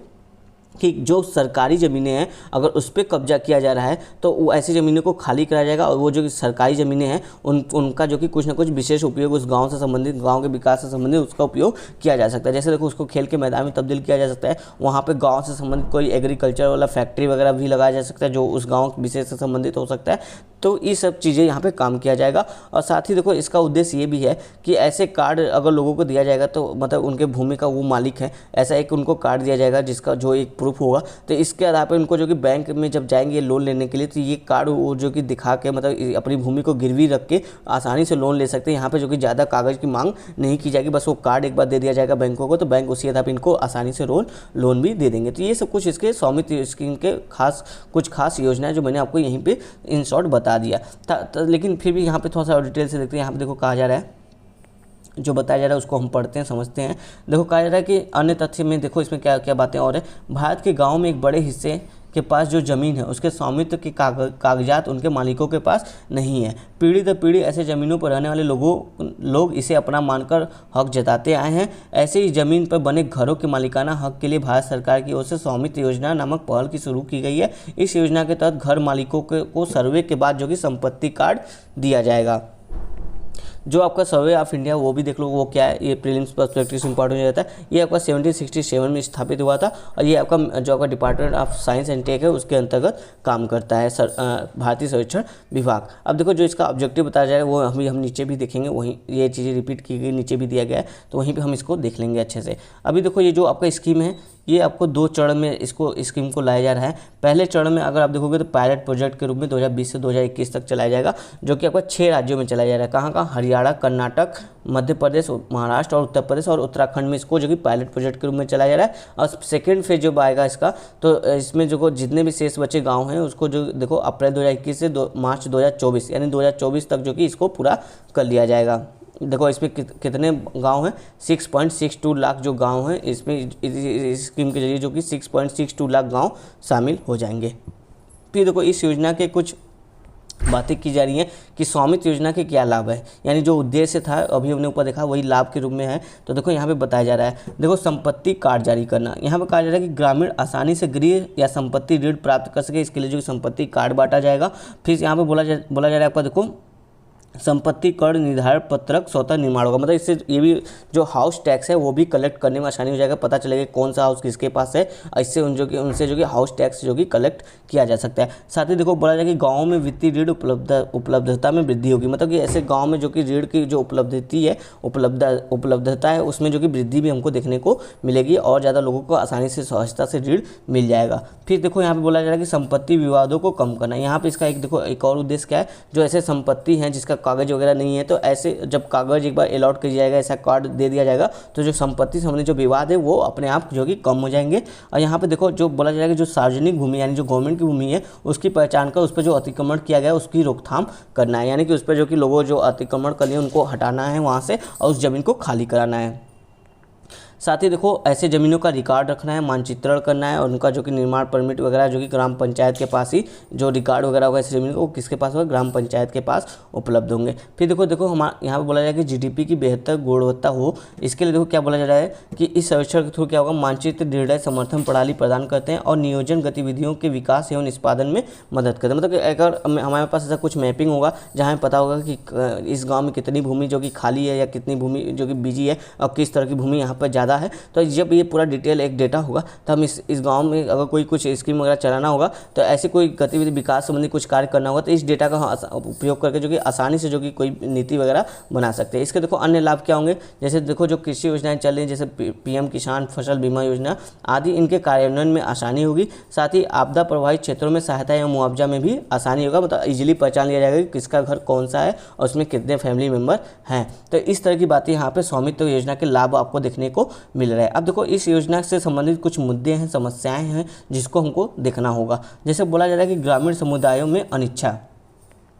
कि जो सरकारी ज़मीनें हैं अगर उस पर कब्जा किया जा रहा है तो वो ऐसी ज़मीनों को खाली कराया जाएगा, और वो जो सरकारी ज़मीनें हैं उनका जो कि कुछ ना कुछ विशेष उपयोग उस गांव से संबंधित, गांव के विकास से संबंधित उसका उपयोग किया जा सकता है। जैसे देखो उसको खेल के मैदान में तब्दील किया जा सकता है, वहाँ पे गांव से संबंधित कोई एग्रीकल्चर वाला फैक्ट्री वगैरह भी लगाया जा सकता है जो उस गाँव विशेष से संबंधित हो सकता है। तो ये सब चीज़ें यहाँ पे काम किया जाएगा। और साथ ही देखो इसका उद्देश्य ये भी है कि ऐसे कार्ड अगर लोगों को दिया जाएगा तो मतलब उनके भूमि का वो मालिक है, ऐसा एक उनको कार्ड दिया जाएगा जिसका जो एक प्रूफ होगा, तो इसके आधार पर उनको जो कि बैंक में जब जाएंगे लोन लेने के लिए तो ये कार्ड वो जो कि दिखा के मतलब अपनी भूमि को गिरवी रख के आसानी से लोन ले सकते हैं। यहाँ पे जो कि ज़्यादा कागज़ की मांग नहीं की जाएगी, बस वो कार्ड एक बार दे दिया जाएगा बैंकों को, तो बैंक उसी आधार पर इनको आसानी से लोन भी दे देंगे। तो ये सब कुछ इसके स्वामित्व स्कीम के कुछ खास योजनाएं जो मैंने आपको यहीं पर इन शॉर्ट बता दिया था। लेकिन फिर भी यहाँ पे थोड़ा सा डिटेल से देखते हैं। यहाँ पे देखो कहा जा रहा है, जो बताया जा रहा है उसको हम पढ़ते हैं समझते हैं। देखो कहा जा रहा है कि अन्य तथ्य में देखो इसमें क्या क्या बातें और है। भारत के गाँव में एक बड़े हिस्से के पास जो ज़मीन है उसके स्वामित्व के कागजात उनके मालिकों के पास नहीं है। पीढ़ी दर पीढ़ी ऐसे ज़मीनों पर रहने वाले लोग इसे अपना मानकर हक जताते आए हैं। ऐसे ही ज़मीन पर बने घरों के मालिकाना हक के लिए भारत सरकार की ओर से स्वामित्व योजना नामक पहल की शुरू की गई है। इस योजना के तहत घर मालिकों को सर्वे के बाद जो कि संपत्ति कार्ड दिया जाएगा। जो आपका सर्वे ऑफ इंडिया वो भी देख लो वो क्या है, ये प्रीलिम्स पर्सपेक्टिव इंपॉर्टेंट हो जाता है। ये आपका 1767 में स्थापित हुआ था और ये आपका जो आपका department of science and tech है उसके अंतर्गत काम करता है भारतीय सर्वेक्षण विभाग। अब देखो जो इसका ऑब्जेक्टिव बताया जाएगा वो हम नीचे भी देखेंगे, वहीं ये चीज़ें रिपीट की गई नीचे भी दिया गया है, तो वहीं पर हम इसको देख लेंगे अच्छे से। अभी देखो ये जो आपका स्कीम है ये आपको 2 चरण में इसको स्कीम को लाया जा रहा है। पहले चरण में अगर आप देखोगे तो पायलट प्रोजेक्ट के रूप में 2020 से 2021 तक चलाया जाएगा, जो कि आपका 6 राज्यों में चलाया जा रहा है। कहाँ कहाँ? हरियाणा, कर्नाटक, मध्य प्रदेश, महाराष्ट्र और उत्तर प्रदेश और उत्तराखंड में इसको जो कि पायलट प्रोजेक्ट के रूप में चलाया जा रहा है। और सेकेंड फेज जो आएगा इसका, तो इसमें जो जितने भी शेष बचे गाँव हैं उसको जो देखो अप्रैल 2021 से मार्च 2024 यानी 2024 तक जो कि इसको पूरा कर लिया जाएगा। देखो इसमें कितने गांव हैं? 6.62 लाख जो गांव हैं इसमें इस स्कीम के जरिए जो कि 6.62 लाख गांव शामिल हो जाएंगे। फिर देखो इस योजना के कुछ बातें की जा रही हैं कि स्वामित्व योजना के क्या लाभ है, यानी जो उद्देश्य था अभी हमने ऊपर देखा वही लाभ के रूप में है। तो देखो यहाँ पे बताया जा रहा है, देखो संपत्ति कार्ड जारी करना। यहाँ पे कहा जा रहा है कि ग्रामीण आसानी से गृह या संपत्ति ऋण प्राप्त कर सके, इसके लिए जो संपत्ति कार्ड बांटा जाएगा। फिर यहाँ पे बोला जा रहा है आपका देखो संपत्ति कर निर्धारण पत्रक स्वतः निर्माण होगा, मतलब इससे ये भी जो हाउस टैक्स है वो भी कलेक्ट करने में आसानी हो जाएगा, पता चलेगा कौन सा हाउस किसके पास है, इससे उनसे जो कि हाउस टैक्स जो कि कलेक्ट किया जा सकता है। साथ ही देखो बोला जाएगा कि गाँव में वित्तीय ऋण उपलब्धता में वृद्धि होगी, मतलब कि ऐसे गाँव में जो कि ऋण की जो उपलब्धता है उसमें जो कि वृद्धि भी हमको देखने को मिलेगी और ज़्यादा लोगों को आसानी से सहजता से ऋण मिल जाएगा। फिर देखो यहाँ पे बोला जा रहा है कि संपत्ति विवादों को कम करना। यहाँ पे इसका एक और उद्देश्य क्या है, जो ऐसे संपत्ति हैं जिसका कागज वगैरह नहीं है, तो ऐसे जब कागज एक बार अलॉट कर दिया जाएगा, ऐसा कार्ड दे दिया जाएगा, तो जो संपत्ति से संबंधित जो विवाद है वो अपने आप जो कि कम हो जाएंगे। और यहाँ पे देखो जो बोला जाएगा जो सार्वजनिक भूमि यानी जो गवर्नमेंट की भूमि है उसकी पहचान कर उस पर जो अतिक्रमण किया गया है उसकी रोकथाम करना है, यानी कि उस पर जो कि लोगों जो अतिक्रमण कर लिए उनको हटाना है वहाँ से और उस जमीन को खाली कराना है। साथ ही देखो ऐसे ज़मीनों का रिकॉर्ड रखना है, मानचित्रण करना है और उनका जो कि निर्माण परमिट वगैरह जो कि ग्राम पंचायत के पास ही जो रिकॉर्ड वगैरह होगा ऐसे ज़मीन को किसके पास होगा? ग्राम पंचायत के पास उपलब्ध होंगे। फिर देखो हमारा यहाँ पे बोला जाएगा कि जीडीपी की बेहतर गुणवत्ता हो, इसके लिए देखो क्या बोला जा रहा है कि इस सर्वेक्षण के थ्रू क्या होगा? मानचित्र निर्णय समर्थन प्रणाली प्रदान करते हैं और नियोजन गतिविधियों के विकास एवं निष्पादन में मदद करते हैं। मतलब अगर हमारे पास ऐसा कुछ मैपिंग होगा जहाँ पता होगा कि इस गाँव में कितनी भूमि जो कि खाली है या कितनी भूमि जो कि बिजी है और किस तरह की भूमि यहाँ पर ज़्यादा है, तो जब ये पूरा डिटेल एक डेटा होगा तो हम इस गांव में अगर कोई कुछ स्कीम वगैरह चलाना होगा तो ऐसी कोई गतिविधि विकास संबंधी कुछ कार्य करना होगा तो इस डेटा का उपयोग करके जो कि आसानी से जो कि कोई नीति वगैरह बना सकते हैं। इसके देखो अन्य लाभ क्या होंगे, जैसे देखो जो कृषि योजनाएं चल रही हैं जैसे पीएम किसान फसल बीमा योजना आदि, इनके कार्यान्वयन में आसानी होगी। साथ ही आपदा प्रभावित क्षेत्रों में सहायता एवं मुआवजा में भी आसानी होगा, मतलब इजीली पहचान लिया जाएगा कि किसका घर कौन सा है और उसमें कितने फैमिली मेम्बर हैं। तो इस तरह की बातें यहाँ पे स्वामित्व योजना के लाभ आपको देखने को मिल रहा है। अब देखो इस योजना से संबंधित कुछ मुद्दे हैं, समस्याएं हैं जिसको हमको देखना होगा। जैसे बोला जा रहा है कि ग्रामीण समुदायों में अनिच्छा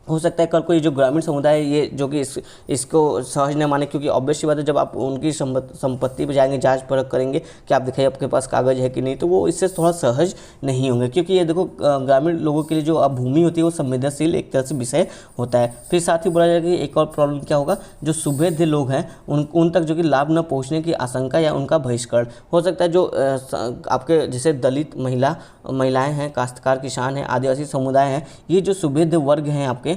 हो सकता है कल को ये जो ग्रामीण समुदाय ये जो कि इसको सहज न माने, क्योंकि ऑब्वियसली बात है जब आप उनकी संपत्ति पर जाएंगे जांच परख करेंगे कि आप दिखाइए आपके पास कागज है कि नहीं, तो वो इससे थोड़ा सहज नहीं होंगे, क्योंकि ये देखो ग्रामीण लोगों के लिए जो अब भूमि होती है वो संवेदनशील एक तरह से विषय होता है। फिर साथ ही बोला जाएगा कि एक और प्रॉब्लम क्या होगा, जो सुभेद्य लोग हैं उन तक जो कि लाभ न पहुँचने की आशंका या उनका बहिष्करण हो सकता है। जो आपके जैसे दलित महिलाएँ हैं, काश्तकार किसान हैं, आदिवासी समुदाय हैं, ये जो सुभेद्य वर्ग हैं आपके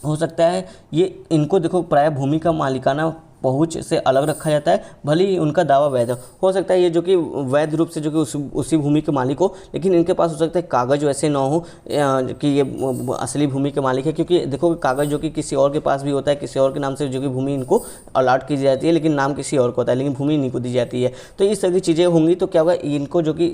हो सकता है ये इनको देखो प्राय भूमि का मालिकाना पहुँच से अलग रखा जाता है, भले ही उनका दावा वैध हो सकता है ये जो कि वैध रूप से जो कि उसी भूमि के मालिक हो, लेकिन इनके पास हो सकता है कागज़ वैसे ना हो कि ये असली भूमि के मालिक है, क्योंकि देखो कागज़ जो कि किसी और के पास भी होता है, किसी और के नाम से जो कि भूमि इनको अलॉट की जाती है, लेकिन नाम किसी और को होता है, लेकिन भूमि इन्हीं को दी जाती है। तो इस तरह की चीज़ें होंगी तो क्या होगा, इनको जो कि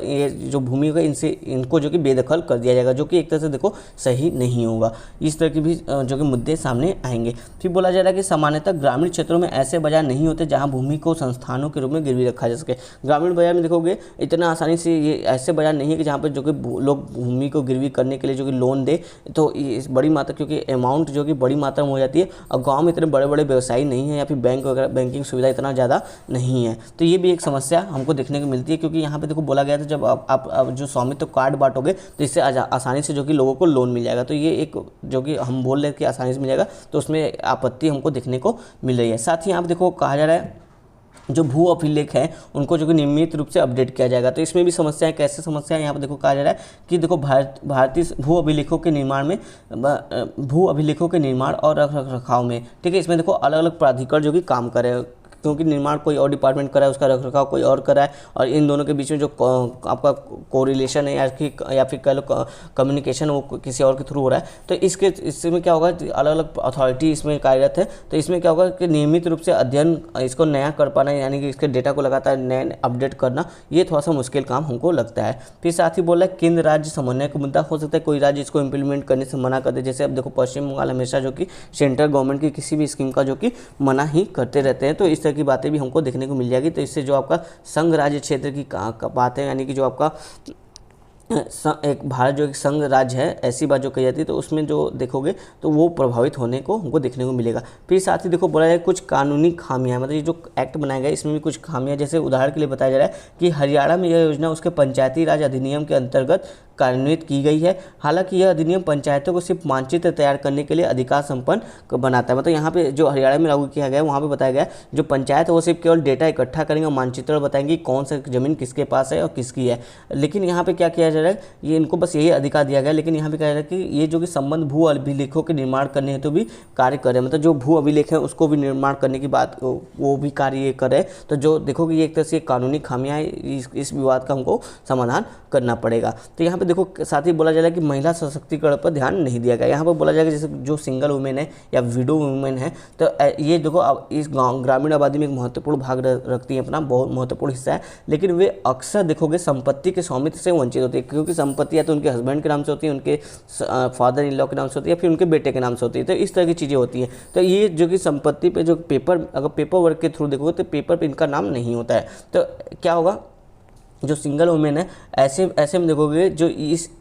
ये जो भूमि होगा इनको जो कि बेदखल कर दिया जाएगा, जो कि एक तरह से देखो सही नहीं होगा। इस तरह की भी जो कि मुद्दे सामने आएंगे। फिर बोला जा रहा है कि सामान्यतः ग्रामीण क्षेत्रों में ऐसे बाजार नहीं होते जहां भूमि को संस्थानों के रूप में गिरवी रखा जा सके। ग्रामीण बाजार में देखोगे इतना आसानी से ये ऐसे बाजार नहीं है कि जहाँ पर जो कि लोग भूमि को गिरवी करने के लिए जो कि लोन दे, तो इस बड़ी मात्रा, क्योंकि अमाउंट जो कि बड़ी मात्रा में हो जाती है और गाँव में इतने बड़े बड़े व्यवसायी नहीं है या फिर बैंक वगैरह बैंकिंग सुविधा इतना ज़्यादा नहीं है। तो ये भी एक समस्या हमको देखने को मिलती है, क्योंकि यहाँ पे देखो बोला गया था जब आप जो स्वामित्व कार्ड बांटोगे तो इससे आसानी से जो कि लोगों को लोन मिल जाएगा। तो ये एक जो कि हम बोल रहे हैं कि आसानी से मिल जाएगा, तो उसमें आपत्ति हमको देखने को मिल रही है। साथ ही यहाँ पे देखो कहा जा रहा है जो भू अभिलेख है उनको जो कि नियमित रूप से अपडेट किया जाएगा। तो इसमें भी समस्याएं, कैसे समस्याएं यहाँ पर देखो कहा जा रहा है कि देखो भारतीय भू अभिलेखों के निर्माण और रख रखाव में, ठीक है, इसमें देखो अलग अलग प्राधिकरण जो कि काम करे, क्योंकि निर्माण कोई और डिपार्टमेंट करा है, उसका रखरखाव कोई और करा है, और इन दोनों के बीच में जो आपका कोरिलेशन है या फिर कह लो कम्युनिकेशन वो किसी और के थ्रू हो रहा है। तो इसमें क्या होगा, अलग अलग अथॉरिटी इसमें कार्यरत है, तो इसमें क्या होगा कि नियमित रूप से अध्ययन इसको नया कर पाना, यानी कि इसके डेटा को लगातार नए अपडेट करना, ये थोड़ा सा मुश्किल काम हमको लगता है। फिर साथ ही बोला केंद्र राज्य समन्वय का मुद्दा हो सकता है, कोई राज्य इसको इम्प्लीमेंट करने से मना कर दे। जैसे अब देखो पश्चिम बंगाल हमेशा जो कि सेंट्रल गवर्नमेंट की किसी भी स्कीम का जो कि मना ही करते रहते हैं, तो इस की बातें भी हमको देखने को मिल जाएगी। तो इससे जो आपका संघ राज्य क्षेत्र की बात है, यानी कि जो आपका एक भारत जो एक संघ राज्य है, ऐसी बात जो कही जाती है, तो उसमें जो देखोगे तो वो प्रभावित होने को हमको देखने को मिलेगा। फिर साथ ही देखो बोला जाए कुछ कानूनी खामियां, मतलब ये जो एक्ट बनाया गया इसमें भी कुछ खामियां, जैसे उदाहरण के लिए बताया जा रहा है कि हरियाणा में यह योजना उसके पंचायती राज अधिनियम के अंतर्गत कार्यान्वित की गई है। हालांकि यह अधिनियम पंचायतों को सिर्फ मानचित्र तैयार करने के लिए अधिकार संपन्न बनाता है। मतलब यहाँ पे जो हरियाणा में लागू किया गया है वहाँ पे बताया गया जो पंचायत है वो सिर्फ केवल डेटा इकट्ठा करेंगे और मानचित्र बताएंगे कौन सा जमीन किसके पास है और किसकी है। लेकिन यहाँ पे क्या किया जा रहा है, ये इनको बस यही अधिकार दिया गया, लेकिन यहाँ पे कह रहा है कि ये जो कि संबंध भू अभिलेखों के निर्माण करने हेतु भी कार्य करे, मतलब जो भू अभिलेख है उसको भी निर्माण करने की बात वो भी कार्य ये करे। तो जो देखोगे ये एक तरह से कानूनी खामियां है, इस विवाद का हमको समाधान करना पड़ेगा। तो यहाँ पे देखो साथ ही बोला जा रहा है कि महिला सशक्तिकरण पर ध्यान नहीं दिया गया। यहाँ पर बोला जाएगा जैसे जो सिंगल वुमेन है या विडो वुमेन है, तो ये देखो इस ग्रामीण आबादी में एक महत्वपूर्ण भाग रखती है, अपना बहुत महत्वपूर्ण हिस्सा है, लेकिन वे अक्सर देखोगे संपत्ति के स्वामित्व से वंचित होती है, क्योंकि संपत्ति या तो उनके हस्बैंड के नाम से होती है, उनके फादर इन लॉ के नाम से होती है, या फिर उनके बेटे के नाम से होती है। तो इस तरह की चीज़ें होती हैं। तो ये जो कि संपत्ति पे जो अगर पेपर वर्क के थ्रू देखोगे तो पेपर पे इनका नाम नहीं होता है। तो क्या होगा, जो सिंगल वुमेन है ऐसे में देखोगे जो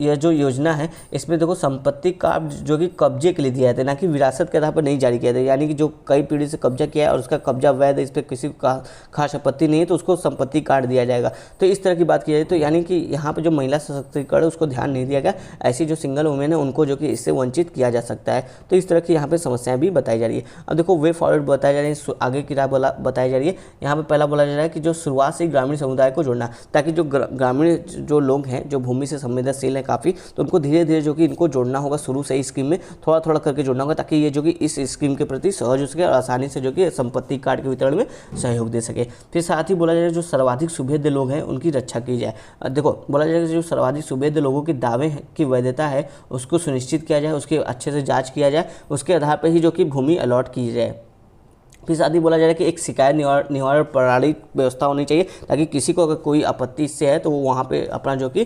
यह जो योजना है इसमें देखो संपत्ति का जो कि कब्जे के लिए दिया जाता है, ना कि विरासत के आधार पर नहीं जारी किया जाता है। यानी कि जो कई पीढ़ी से कब्जा किया है और उसका कब्जा वैध है, इस पर किसी का खास आपत्ति नहीं है, तो उसको संपत्ति कार्ड दिया जाएगा। तो इस तरह की बात की जाए तो यानी कि यहाँ पर जो महिला सशक्तिकरण है उसको ध्यान नहीं दिया गया, ऐसी जो सिंगल वुमेन है उनको जो कि इससे वंचित किया जा सकता है। तो इस तरह की यहाँ पर समस्याएं भी बताई जा रही है। अब देखो वे फॉरवर्ड बताई जा रही है, आगे की राह बताई जा रही है। यहाँ पर पहला बोला जा रहा है कि जो शुरुआत से ग्रामीण समुदाय को जोड़ना, ताकि जो ग्रामीण जो लोग हैं जो भूमि से संवेदनशील हैं काफ़ी, तो उनको धीरे धीरे जो कि इनको जोड़ना होगा, शुरू से इस स्कीम में थोड़ा थोड़ा करके जोड़ना होगा, ताकि ये जो कि इस स्कीम के प्रति सहज हो सके और आसानी से जो कि संपत्ति कार्ड के वितरण में सहयोग दे सके। फिर साथ ही बोला जाए जो सर्वाधिक सुभेद्य लोग हैं उनकी रक्षा की जाए। देखो बोला जाएगा जो सर्वाधिक सुभेद्य लोगों के दावे की वैधता है उसको सुनिश्चित किया जाए, उसके अच्छे से जाँच किया जाए, उसके आधार पर ही जो कि भूमि अलॉट की जाए। फिर साथ ही बोला जा रहा है कि एक शिकायत निवारण प्रणाली व्यवस्था होनी चाहिए, ताकि किसी को अगर कोई आपत्ति इससे है तो वो वहाँ पे अपना जो कि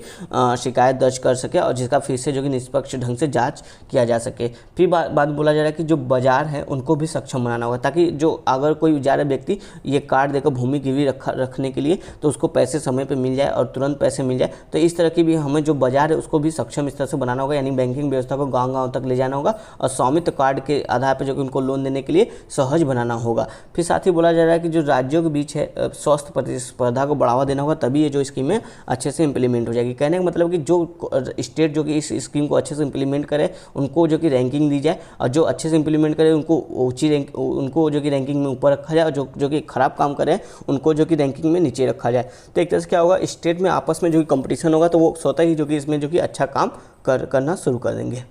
शिकायत दर्ज कर सके और जिसका फिर से जो कि निष्पक्ष ढंग से जांच किया जा सके। फिर बात बोला जा रहा है कि जो बाजार है उनको भी सक्षम बनाना होगा, ताकि जो अगर कोई जा रहा व्यक्ति ये कार्ड देकर भूमि गिरवी रखने के लिए तो उसको पैसे समय पर मिल जाए और तुरंत पैसे मिल जाए। तो इस तरह की भी हमें जो बाजार है उसको भी सक्षम इस तरह से बनाना होगा, यानी बैंकिंग व्यवस्था को गाँव तक ले जाना होगा और स्वामित्व कार्ड के आधार पर जो कि उनको लोन देने के लिए सहज बनाना होगा। फिर साथ ही बोला जा रहा है कि जो राज्यों के बीच है स्वस्थ प्रतिस्पर्धा को बढ़ावा देना होगा, तभी ये जो स्कीम है अच्छे से इंप्लीमेंट हो जाएगी। कहने का मतलब कि जो स्टेट जो कि इस स्कीम को अच्छे से इंप्लीमेंट करे उनको जो कि रैंकिंग दी जाए, और जो अच्छे से इंप्लीमेंट करे उनको उनको जो कि रैंकिंग में ऊपर रखा जाए, और जो कि खराब काम करे उनको जो कि रैंकिंग में नीचे रखा जाए। तो एक तरह से क्या होगा, स्टेट में आपस में जो कि कंपटीशन होगा तो वो स्वतः ही जो कि इसमें जो कि अच्छा काम करना शुरू कर देंगे।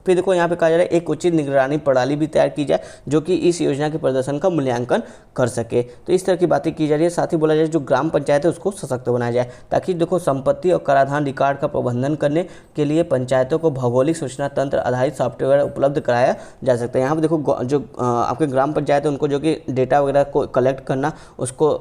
फिर देखो यहाँ पे कहा जा रहा है एक उचित निगरानी प्रणाली भी तैयार की जाए जो कि इस योजना के प्रदर्शन का मूल्यांकन कर सके। तो इस तरह की बातें की जा रही है। साथ ही बोला जाए जो ग्राम पंचायत है उसको सशक्त बनाया जाए, ताकि देखो संपत्ति और कराधान रिकॉर्ड का प्रबंधन करने के लिए पंचायतों को भौगोलिक सूचना तंत्र आधारित सॉफ्टवेयर उपलब्ध कराया जा सकता है। यहाँ पर देखो जो आपके ग्राम पंचायत है उनको जो कि डेटा वगैरह को कलेक्ट करना, उसको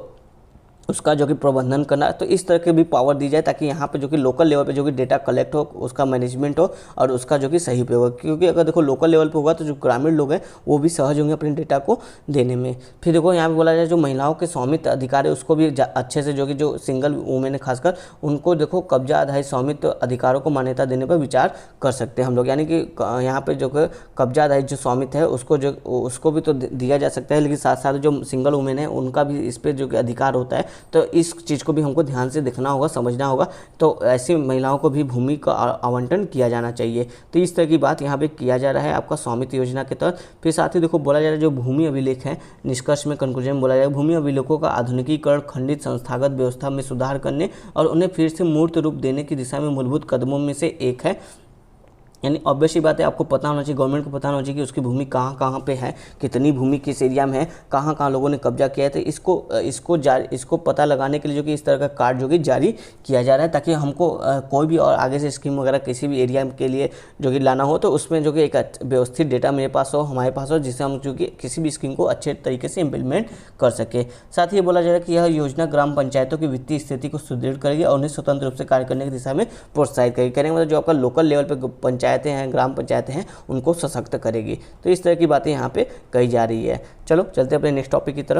उसका जो कि प्रबंधन करना, तो इस तरह की भी पावर दी जाए ताकि यहाँ पे जो कि लोकल लेवल पे जो कि डेटा कलेक्ट हो, उसका मैनेजमेंट हो और उसका जो कि सही उपयोग हो। क्योंकि अगर देखो लोकल लेवल पे होगा तो जो ग्रामीण लोग हैं वो भी सहज होंगे अपने डेटा को देने में। फिर देखो यहाँ पे बोला जाए जो महिलाओं के स्वामित्व अधिकार है उसको भी अच्छे से जो कि जो सिंगल वुमेन है खासकर उनको देखो कब्जा आधारित स्वामित्व अधिकारों को मान्यता देने पर विचार कर सकते हैं हम लोग। यानी कि यहाँ पे जो कब्जा आधारित जो स्वामित्व है उसको भी तो दिया जा सकता है, लेकिन साथ साथ जो सिंगल वुमेन है उनका भी इस पर जो कि अधिकार होता है। तो इस चीज़ को भी हमको ध्यान से देखना होगा, समझना होगा। तो ऐसी महिलाओं को भी भूमि का आवंटन किया जाना चाहिए। तो इस तरह की बात यहाँ पे किया जा रहा है आपका स्वामित्व योजना के तहत। फिर साथ ही देखो बोला जा रहा है जो भूमि अभिलेख है, निष्कर्ष में कंक्लूजन में बोला जाएगा भूमि अभिलेखों का आधुनिकीकरण खंडित संस्थागत व्यवस्था में सुधार करने और उन्हें फिर से मूर्त रूप देने की दिशा में मूलभूत कदमों में से एक है। यानी ऑब्वियस ही बात है, आपको पता होना चाहिए, गवर्नमेंट को पता होना चाहिए कि उसकी भूमि कहाँ कहाँ पे है, कितनी भूमि किस एरिया में है, कहाँ कहाँ लोगों ने कब्जा किया है। तो इसको पता लगाने के लिए जो कि इस तरह का कार्ड जो कि जारी किया जा रहा है ताकि हमको कोई भी और आगे से स्कीम वगैरह किसी भी एरिया के लिए जो कि लाना हो तो उसमें जो कि एक व्यवस्थित डेटा मेरे पास हो, हमारे पास हो, जिससे हम जो कि किसी भी स्कीम को अच्छे तरीके से इम्प्लीमेंट कर सके। साथ ही ये बोला जा रहा है कि यह योजना ग्राम पंचायतों की वित्तीय स्थिति को सुदृढ़ करेगी और उन्हें स्वतंत्र रूप से कार्य करने की दिशा में प्रोत्साहित करेगी। कहने का मतलब जो आपका लोकल लेवल पर पंचायतें हैं, ग्राम पंचायतें हैं, उनको सशक्त करेगी। तो इस तरह की बातें यहाँ पे कही जा रही है। चलो चलते हैं अपने नेक्स्ट टॉपिक की तरफ।